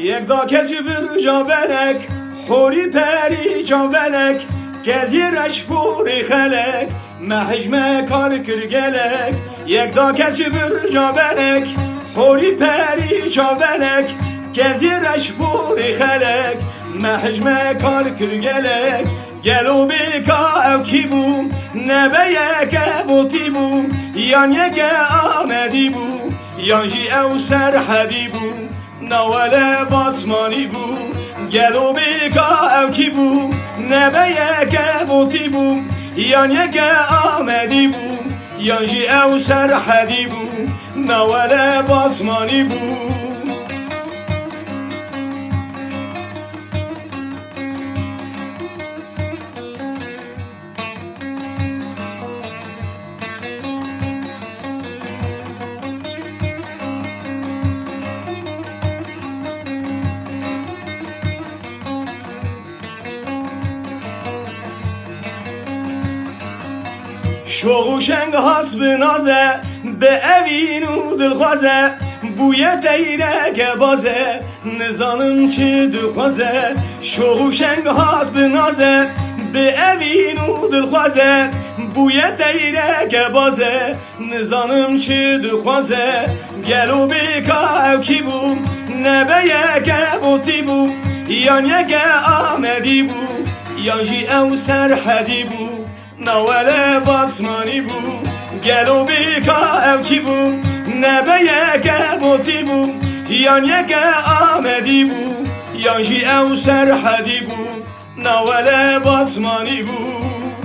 یک دا کچ بر جابنک خوری پری جابنک گزیرش پوری خلک محجمه کار کرگلک یک دا کچ بر جابنک خوری پری جابنک گزیرش پوری خلک محجمه کار کرگلک گلو بیکا او کی بوم نبه یک بوتی بوم یان یک آمدی بوم یان جی او سرحدی بوم نوال باسمانی بوم گلو بیکا او کی بوم نبه یک بوتی بوم یان یک آمدی بوم یان جی او سرحدی بوم نوال باسمانی بوم شوق و شنگ هات بنازه به اوین و دلخوازه بوی تیرک بازه نزانم چه دخوازه شوق و شنگ هات بنازه به اوین و دلخوازه بوی تیرک بازه نزانم چه دخوازه گلو بیکا او کی بوم نبه یک بوتی بوم یان یک آمدی بوم یان جی او سرحدی بوم نوال باسمانی بوم گلو بیکا او کی بوم نبه یک بوتی بوم یان یک آمدی بوم یان جی او سرحدی بوم نوال باسمانی بوم